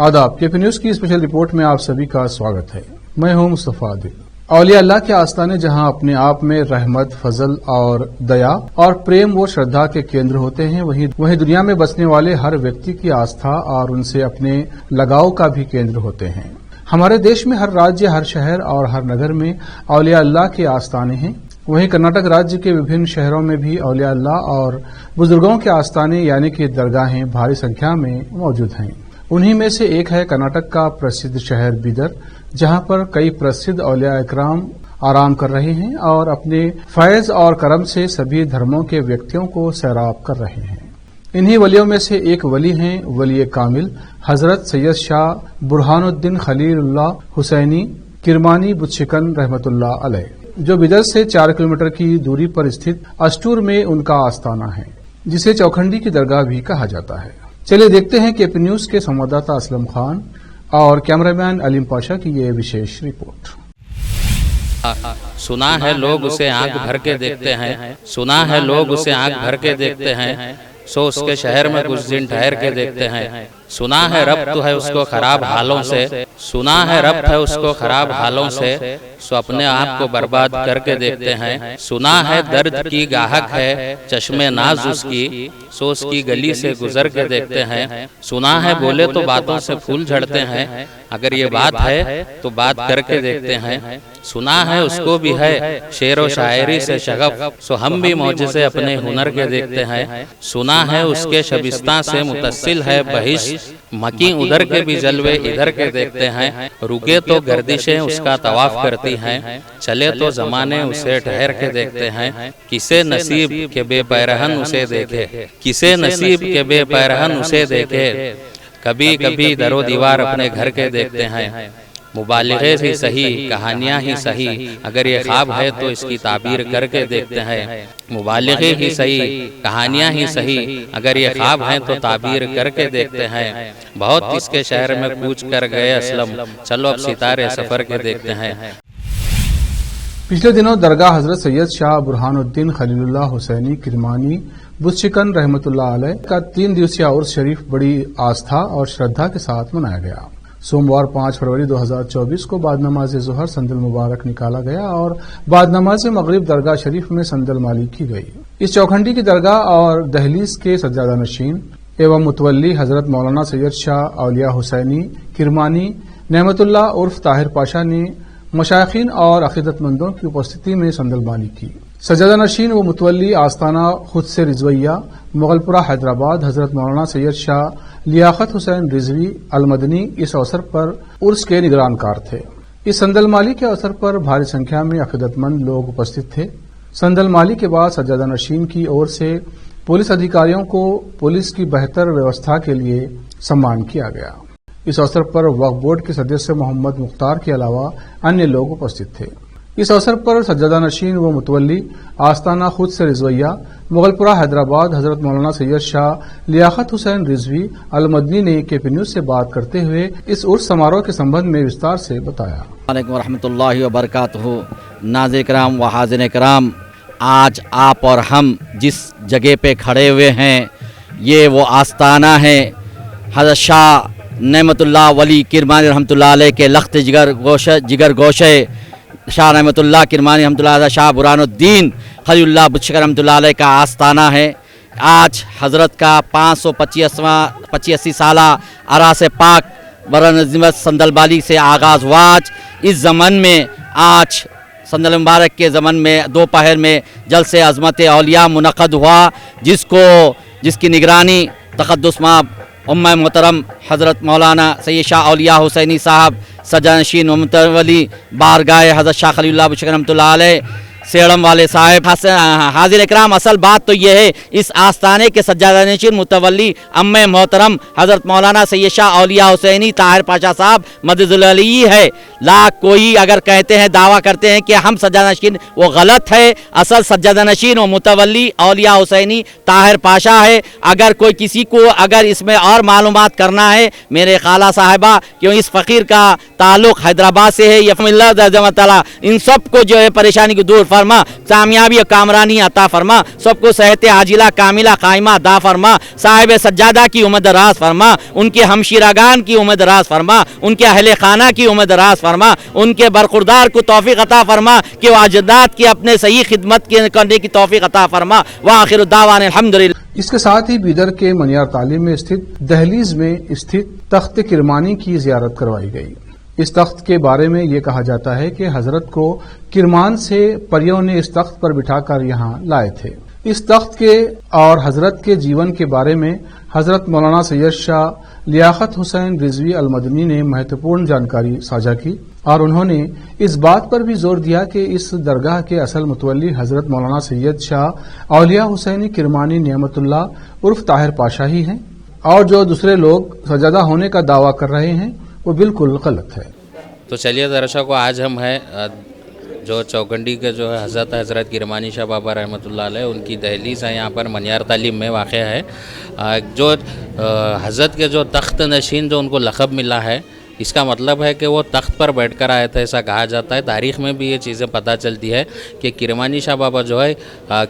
आदाब KP news की special report में आप सभी का स्वागत है। मैं हूं मुस्तफा आदिल। औलिया अल्लाह के आस्थाने जहां अपने आप में रहमत, फजल और दया और प्रेम व श्रद्धा के केंद्र होते हैं, वहीं दुनिया में बसने वाले हर व्यक्ति की आस्था और उनसे अपने लगाव का भी केंद्र होते हैं। हमारे देश में हर राज्य, हर शहर और हर नगर में औलिया अल्लाह के आस्थाने हैं। वहीं कर्नाटक राज्य के विभिन्न शहरों में भी औलिया अल्लाह और बुजुर्गों के आस्थाने यानी कि दरगाहें भारी संख्या में मौजूद हैं। उन्हीं में से एक है कर्नाटक का प्रसिद्ध शहर बीदर, जहां पर कई प्रसिद्ध औलिया इकराम आराम कर रहे हैं और अपने फैज और करम से सभी धर्मों के व्यक्तियों को सैराब कर रहे हैं। इन्हीं वलियों में से एक वली हैं वली कामिल हजरत सैयद शाह बुरहानुद्दीन खलीलुल्लाह हुसैनी किरमानी बुतशिकन रहमतुल्लाह अलैह, जो बिदर से 4 किलोमीटर की दूरी पर स्थित अस्तूर में उनका आस्थाना है, जिसे चौखंडी की दरगाह भी कहा जाता है। चलिए देखते हैं केपी न्यूज के संवाददाता असलम खान और कैमरामैन अलीम पाशा की ये विशेष रिपोर्ट। सुना है लोग उसे आंख भर के देखते हैं, सुना है लोग उसे आंख भर के देखते हैं, सो उसके शहर में कुछ दिन ठहर के देखते हैं। सुना है रब्त है उसको खराब हालों से, सुना है रब्त है उसको खराब हालों से, सो अपने आप को बर्बाद करके देखते हैं। सुना है दर्द की गाहक है चश्मे नाज उसकी, सो उसकी गली से गुजर के देखते हैं। सुना है बोले तो बातों से फूल झड़ते हैं, अगर ये बात है तो बात करके देखते हैं। सुना है उसको भी है शेर व शायरी से शगफ, सो हम भी मौजिज़े अपने हुनर के देखते हैं। सुना है उसके शबिस्तां से मुतस्सिल है बहिश, मकी उधर के भी जलवे इधर के देखते हैं। रुके तो गर्दिशें उसका तवाफ करती हैं, चले तो जमाने उसे ठहर के देखते हैं। किसे नसीब के बेपैरहन उसे देखे, किसे नसीब के बेपैरहन उसे देखे, कभी कभी दरो दीवार अपने घर के देखते हैं। मुबालिगे ही सही कहानियां ही सही, अगर ये ख्वाब है तो इसकी ताबीर करके देखते हैं। मुबालिगे ही सही कहानियां ही सही, अगर ये ख्वाब है तो ताबीर करके देखते हैं। बहुत इसके शहर में कूच कर गए असलम, चलो अब सितारे सफर के देखते हैं। पिछले दिनों दरगाह हजरत सैयद शाह बुरहानुद्दीन खलीलुल्लाह हुसैनी किरमानी बुतशिकन रहमतुल्लाह अलैह का 3 दिवसीय उर्स शरीफ बड़ी आस्था और श्रद्धा के साथ मनाया गया। सोमवार 5 फरवरी 2024 को बाद नमाज ज़ोहर संदल मुबारक निकाला गया और बाद नमाज मगरिब दरगाह शरीफ में संदल माली की गई। इस चौखंडी की दरगाह और दहलीज के सज्जादा नशीन एवं मुतवल्ली हजरत मौलाना सैयद शाह औलिया हुसैनी किरमानी नेमतुल्लाह उर्फ ताहिर पाशा ने मशाइखीन और अकीदतमंदों की उपस्थिति में संदल माली की। सज्जादा नशीन व मुतवल्ली आस्ताना खुद से रिजवैया मुगलपुरा हैदराबाद हजरत मौलाना सैयद शाह लियाकत हुसैन रिजवी अलमदनी इस अवसर पर उर्स के निगरानकार थे। इस संदल माली के अवसर पर भारी संख्या में अकीदतमंद लोग उपस्थित थे। संदल माली के बाद सज्जादा नशीन की ओर से पुलिस अधिकारियों को पुलिस की बेहतर व्यवस्था के लिए सम्मान किया गया। इस अवसर पर वक्फ बोर्ड के सदस्य मोहम्मद मुख्तार के अलावा अन्य लोग उपस्थित थे। इस अवसर पर सज्जादा नशीन व मुतवल्ली आस्ताना खुद से रिजवैया मुगलपुरा हैदराबाद हजरत मौलाना सैयद शाह लियाकत हुसैन रिजवी अलमदनी ने केपी न्यूज से बात करते हुए इस उर्स समारोह के संबंध में विस्तार से बताया। वालेकुम रहमतुल्लाहि व बरकातहू। नाज़िर कराम व हाज़िर कराम, आज आप और हम जिस जगह पे खड़े हुए हैं ये वो आस्ताना है हज़रत शाह नेमतुल्लाह वली किरमानी रहमतुल्लाह अलैह के लख्त जिगर गोशे शाह रहमतुल्लाह किरमानी रहमतुल्लाह शाह बुरहानुद्दीन खलीलुल्लाह बुतशिकन रहमतुल्लाह अलैह का आस्ताना है। आज हज़रत का 585 साला अरास पाक बरनज़िमत संदलबाली से आगाज़ हुआ। इस ज़मन में आज संदल मुबारक के ज़मन में दोपहर में जलसे अज़मत औलिया मुनक़द हुआ, जिसकी निगरानी तक़द्दुस माब उम्मा मोहतरम हज़रत मौलाना सैयद शाह औलिया हुसैनी साहब सज्जा नशीन व मुतवल्ली बारगाह हज़रत शाह खलीलुल्लाह बुतशिकन रहमतुल्लाह अलैह सेड़म वाले साहब हाजिर इकराम। असल बात तो ये है इस आस्थाने के सज्जादा नशीन मुतवल्ली अम्मे मोहतरम हज़रत मौलाना सैयद शाह औलिया हुसैनी ताहिर पाशा साहब मददुल अली है। कोई अगर कहते हैं दावा करते हैं कि हम सज्जादा नशीन, वो गलत है। असल सज्जादा नशीन व मुतवल्ली औलिया हुसैनी ताहिर पाशा है। अगर कोई किसी को अगर इसमें और मालूमात करना है, मेरे खाला साहिबा क्यों इस फ़कीर का ताल्लुक़ हैदराबाद से है, इन सब को जो है परेशानी को दूर फरमा, कामयाबी और कामरानी अता फरमा, सबको सेहत आजिला कामिला कायमा अता फरमा, साहिब सज्जादा की उम्र दराज फरमा, उनके हमशीरागान की उम्र दराज फरमा, उनके अहले खाना की उम्र दराज फरमा, उनके बरखुरदार को तौफीक अता फरमा कि वह अजदाद की अपने सही खिदमत करने की तौफीक अता फरमा। व आखिर दावान अल्हम्दुलिल्लाह। इसके साथ ही बीदर के मनियार तालीम में स्थित दहलीज में स्थित तख्त किरमानी की जियारत करवाई गई। इस तख्त के बारे में ये कहा जाता है कि हजरत को किरमान से परियों ने इस तख्त पर बिठाकर यहाँ लाए थे। इस तख्त के और हजरत के जीवन के बारे में हजरत मौलाना सैयद शाह लियाकत हुसैन रिजवी अल मदनी ने महत्वपूर्ण जानकारी साझा की और उन्होंने इस बात पर भी जोर दिया कि इस दरगाह के असल मुतवल्ली हजरत मौलाना सैयद शाह औलिया हुसैनी किरमानी नियमतुल्लाह उर्फ ताहिर पाशा ही हैं और जो दूसरे लोग सजादा होने का दावा कर रहे हैं वो बिल्कुल गलत है। तो चलिए दर्शकों, आज हम हैं जो चौकंडी के जो है हज़रत किरमानी शाह बाबा रहमतुल्लाह अलैह उनकी दहलीज़ है, यहाँ पर मनियार तालीम में वाक़ है। जो हज़रत के जो तख्त नशीन जो उनको लक़ब मिला है, इसका मतलब है कि वो तख्त पर बैठकर आए थे, ऐसा कहा जाता है। तारीख़ में भी ये चीज़ें पता चलती है कि किरमानी शाह बाबा जो है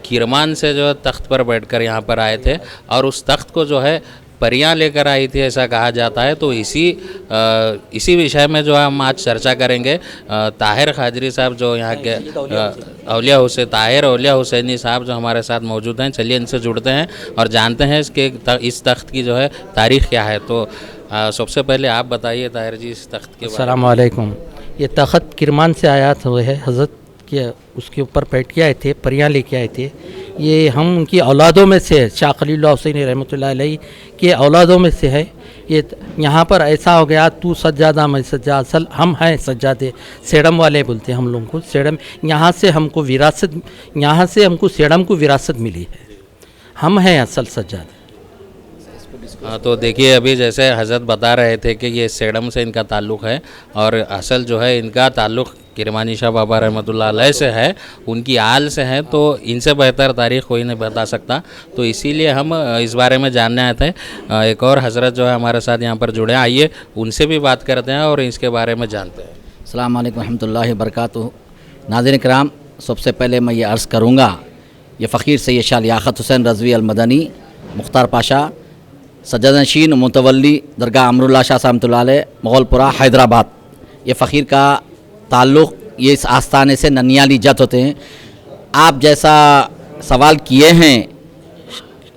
किरमान से जो है तख्त पर बैठकर यहाँ पर आए थे और उस तख्त को जो है परियां लेकर आई थी, ऐसा कहा जाता है। तो इसी विषय में जो है हम आज चर्चा करेंगे। ताहिर खादरी साहब जो यहाँ के औलिया हुसैन ताहिर औलिया हुसैनी साहब जो हमारे साथ मौजूद हैं, चलिए इनसे जुड़ते हैं और जानते हैं इसके इस तख्त की जो है तारीख़ क्या है। तो सबसे पहले आप बताइए ताहिर जी इस तख्त के बारे में। अस्सलाम वालेकुम। ये तख्त किरमान से आया हुआ है, हज़रत के उसके ऊपर बैठ के आए थे, परियां लेके आए थे। ये हम उनकी औलादों में से है, शाह खलीलुल्लाह हुसैनी रहमतुल्लाह अलैह के औलादों में से है। ये यहाँ पर ऐसा हो गया, तू सज्जादा मैं सज्जाद, असल हम हैं सज्जादे, सेडम वाले बोलते हैं हम लोगों को। सेडम यहाँ से हमको विरासत, यहाँ से हमको सेडम को विरासत मिली है, हम हैं असल सज्जादे। हाँ, तो देखिए अभी जैसे हज़रत बता रहे थे कि ये सेडम से इनका ताल्लुक़ है और असल जो है इनका ताल्लुक़ किरमानी शाह बाबा रहमतुल्लाह अलैह से है, उनकी आल से है। तो इनसे बेहतर तारीख़ कोई नहीं बता सकता, तो इसीलिए हम इस बारे में जानने आए थे। एक और हज़रत जो है हमारे साथ यहाँ पर जुड़े, आइए उनसे भी बात करते हैं और इसके बारे में जानते हैं। अस्सलाम वालेकुम रहमतुल्लाहि व बरकातुहू। नाज़रीन किराम, सबसे पहले मैं ये अर्ज़ करूँगा, ये फ़कीर सैयद शाह लियाकत हुसैन रिज़वी अल मदनी मुख्तार पाशा सज्जादनशीन मुतवल्ली दरगाह अमरुल्लाह शाह रहमतुल्लाह अलैह मोगलपुरा हैदराबाद, ये फ़कीर का ताल्लुक़ ये इस आस्थाने से ननियाली जत होते हैं। आप जैसा सवाल किए हैं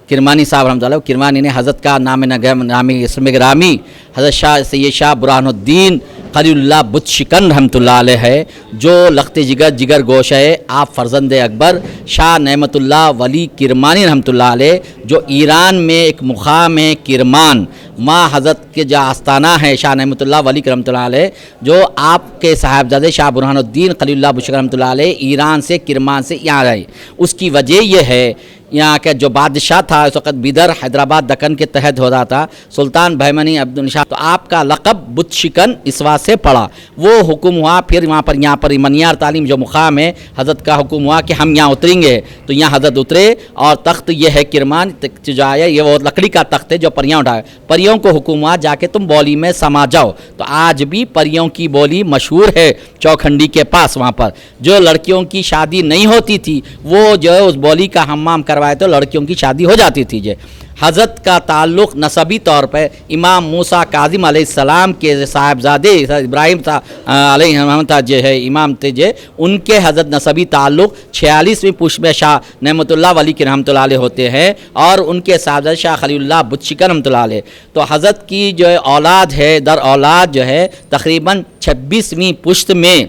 किरमानी साहब रहमतुल्लाह, किरमानी ने हज़रत का नामी इसम गिरामी हज़रत शाह सैयद शाह बुरहानुद्दीन खलीलुल्लाह बुतशिकन रहमतुल्लाह अलैह है, जो लख्ते जिगर गोश है। आप फ़र्जंद अकबर शाह नेमतुल्लाह वली किरमानी रहमतुल्लाह अलैह, जो ईरान में एक मुक़ाम है किरमान, माँ हज़रत के जो आस्थाना है शाह नेमतुल्लाह वली रहमतुल्लाह अलैह, जो आपके साहबजादे शाह बुरहानुद्दीन खलीलुल्लाह बुतशिकन रहमतुल्लाह अलैह ईरान से किरमान से यहाँ आए। उसकी वजह यह है, यहाँ का जो बादशाह था उस वक़्त बिदर हैदराबाद दक्कन के तहत हो रहा था, सुल्तान बहमनी अब्दुल शाह, तो आपका लक़ब बुतशिकन इस बात से पड़ा। वो हुक्म हुआ, फिर यहाँ पर मनियार तालीम जो मुक़ाम है, हज़रत का हुक्म हुआ कि हम यहाँ उतरेंगे, तो यहाँ हज़रत उतरे और तख्त ये है किरमान जो आया, ये वो लकड़ी का तख्त है जो परियाँ उठाए। परियों को हुक्म हुआ जाके तुम बोली में समा जाओ। तो आज भी परियों की बोली मशहूर है चौखंडी के पास, वहाँ पर जो लड़कियों की शादी नहीं होती थी वो जो है उस बोली का हम्माम करवाए तो लड़कियों की शादी हो जाती थी। जे हज़रत का ताल्लुक़ नसबी तौर पर इमाम मूसा काज़िम अलैहिस्सलाम के साहबजादे इब्राहिम अलैहिस्सलाम जो है इमाम थे, जे उनके हज़रत नसबी ताल्लुक़ 46वीं पुष्प में शाह नेमतुल्लाह वली के रहमतुल्लाह अलैह होते हैं और उनके साहबजादे शाह खलीलुल्लाह बुतशिकन रहमतुल्लाह अलैह। तो हज़रत की जो औलाद है, दर औलाद जो है तकरीबन 26वीं पुश्त में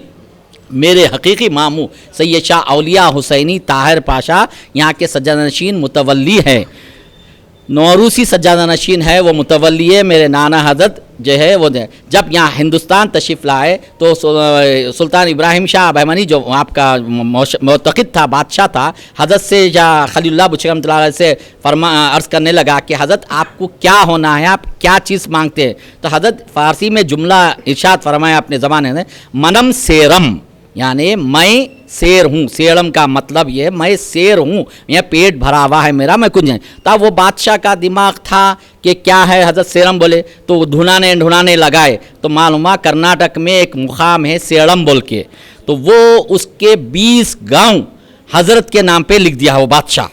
मेरे हकीकी मामू सैयद शाह औलिया हुसैनी ताहिर पाशा यहाँ के सज्जादनशीन मुतवल्ली है। नौरूसी सज्जादनशीन है, वो मुतवल्ली है। मेरे नाना हज़रत जो है वो जब यहाँ हिंदुस्तान तशरीफ़ लाए तो सुल्तान इब्राहिम शाह बहमनी जो आपका मोतक़िद था, बादशाह था, हज़रत से शाह खलीलुल्लाह बुतशिकन रहमतुल्लाह से अर्ज़ करने लगा कि हज़रत आपको क्या होना है, आप क्या चीज़ मांगते हैं। तो हज़रत फ़ारसी में जुमला इरशाद फरमाया अपने ज़माने में, मनम सेरम, यानी मैं शेर हूँ। सेरम का मतलब ये मैं शेर हूँ, यह पेट भरा हुआ है मेरा, मैं कुछ नहीं। तब वो बादशाह का दिमाग था कि क्या है हज़रत सेरम बोले, तो ढूंढाने लगाए तो मालूम कर्नाटक में एक मुकाम है सेरम बोल के, तो वो उसके 20 गांव हज़रत के नाम पे लिख दिया वो बादशाह,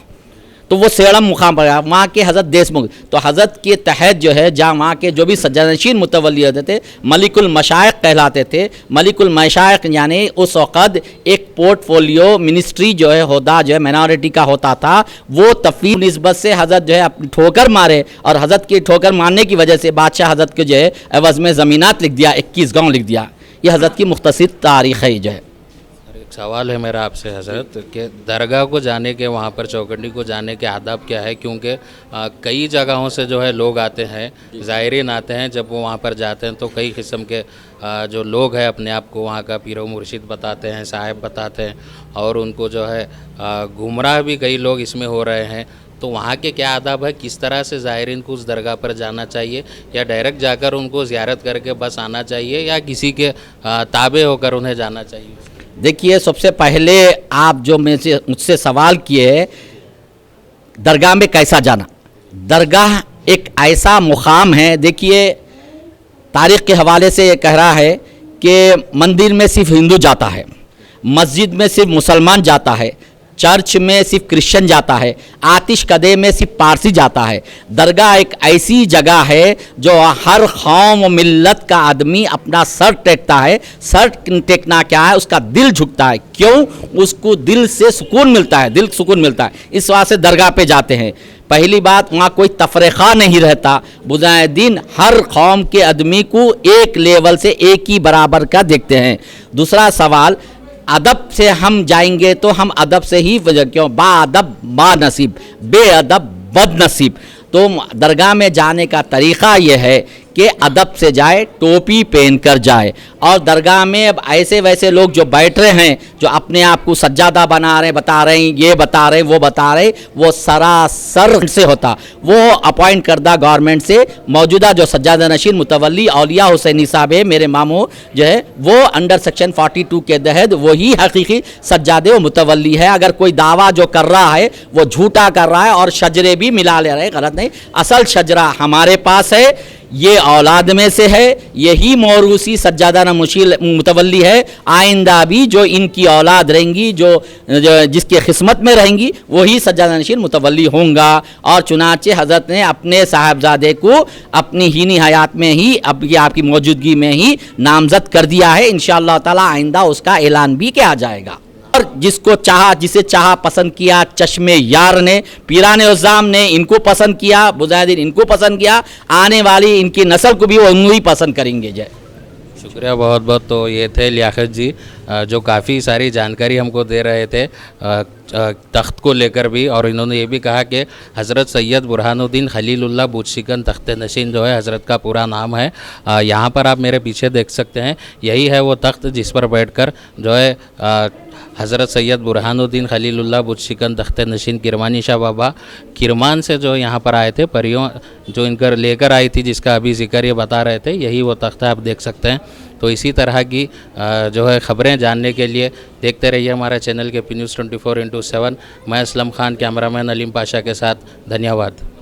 तो वो सेड़म मुकाम पर गया। वहाँ के हज़रत देशमुख, तो हज़रत के तहत जो है जहाँ वहाँ के जो भी सज्जानशीन मुतवली होते थे मलिकुल मशाइख कहलाते थे। मलिकुल मशाइख यानी उस वक़्त एक पोर्टफोलियो मिनिस्ट्री जो है होदा जो है माइनॉरिटी का होता था, वो तफवीज़ निस्बत से हज़रत जो है अपनी ठोकर मारे और हज़रत की ठोकर मारने की वजह से बादशाह हज़रत को जो है एवज़ में ज़मीनात लिख दिया, 21 गाँव लिख दिया। ये हज़रत की मुख्तसर तारीख़ है जो है। एक सवाल है मेरा आपसे हज़रत कि दरगाह को जाने के, वहाँ पर चौखंडी को जाने के आदाब क्या है, क्योंकि कई जगहों से जो है लोग आते हैं, ज़ायरीन आते हैं, जब वो वहाँ पर जाते हैं तो कई किस्म के जो लोग हैं अपने आप को वहाँ का पीरो मुर्शिद बताते हैं, साहिब बताते हैं, और उनको जो है गुमराह भी कई लोग इसमें हो रहे हैं। तो वहाँ के क्या आदाब है, किस तरह से ज़ायरीन को उस दरगाह पर जाना चाहिए, या डायरेक्ट जाकर उनको ज़ियारत करके बस आना चाहिए, या किसी के ताबे होकर उन्हें जाना चाहिए? देखिए, सबसे पहले आप जो मुझसे सवाल किए दरगाह में कैसा जाना, दरगाह एक ऐसा मुकाम है। देखिए, तारीख़ के हवाले से ये कह रहा है कि मंदिर में सिर्फ हिंदू जाता है, मस्जिद में सिर्फ मुसलमान जाता है, चर्च में सिर्फ क्रिश्चियन जाता है, आतिश कदे में सिर्फ पारसी जाता है। दरगाह एक ऐसी जगह है जो हर कौम मिल्लत का आदमी अपना सर टेकता है। सर टेकना क्या है, उसका दिल झुकता है। क्यों? उसको दिल से सुकून मिलता है, दिल सुकून मिलता है, इस वास्ते दरगाह पे जाते हैं। पहली बात, वहाँ कोई तफरीक़ा नहीं रहता, बुज़ाए दिन हर कौम के आदमी को एक लेवल से एक ही बराबर का देखते हैं। दूसरा सवाल, अदब से हम जाएंगे तो हम अदब से ही, क्यों, बाअदब बानसीब, बेअदब बदनसीब। तो दरगाह में जाने का तरीक़ा यह है कि अदब से जाए, टोपी पहन कर जाए। और दरगाह में अब ऐसे वैसे लोग जो बैठ रहे हैं, जो अपने आप को सज्जादा बना रहे हैं, बता रहे हैं, ये बता रहे हैं, वो बता रहे, वो सरासर से होता। वो अपॉइंट करदा गवर्नमेंट से मौजूदा जो सज्जादा नशीन मुतवली औलिया हुसैनी साहब है, मेरे मामू जो है, वो अंडर सेक्शन 42 के तहत वही हकीकी सज्जादे व मुतवली है। अगर कोई दावा जो कर रहा है वो झूठा कर रहा है और शजरे भी मिला ले रहे हैं, गलत नहीं, असल शजरा हमारे पास है, ये औलाद में से है, यही मौरूसी सज्जादाना मुतवली है। आइंदा भी जो इनकी औलाद रहेंगी, जो जिसकी खिस्मत में रहेंगी, वही सज्जादा नशीन मुतवली होंगे। और चुनाचे हज़रत ने अपने साहबजादे को अपनी हीनी हयात में ही, आपकी मौजूदगी में ही नामजद कर दिया है। इंशाअल्लाह ताला आइंदा उसका ऐलान भी किया जाएगा। और जिसको चाहा, जिसे चाहा पसंद किया, चश्मे यार ने, पीरान उज़्ज़ाम ने इनको पसंद किया, बुज़ायदीन इनको पसंद किया, आने वाली इनकी नस्ल को भी वो उनको ही पसंद करेंगे। जय शुक्रिया बहुत बहुत। तो ये थे लियाकत जी जो काफ़ी सारी जानकारी हमको दे रहे थे तख्त को लेकर भी, और इन्होंने ये भी कहा कि हज़रत सैयद बुरहानुद्दीन खलीलुल्लाह बूचशिकन तख्त नशीन जो है हज़रत का पूरा नाम है। यहाँ पर आप मेरे पीछे देख सकते हैं, यही है वो तख्त जिस पर बैठकर जो है हज़रत सैयद बुरहानुद्दीन खलीलुल्लाह बूचशिकन तख्त नशीन किरमानी शाह बाबा किरमान से जो यहाँ पर आए थे, परियों जो इनकर लेकर आई थी, जिसका अभी जिक्र ये बता रहे थे, यही वो तख्त है, आप देख सकते हैं। तो इसी तरह की जो है ख़बरें जानने के लिए देखते रहिए हमारे चैनल के पी न्यूज़ 24/7। मैं असलम खान, कैमरामैन अलीम पाशा के साथ, धन्यवाद।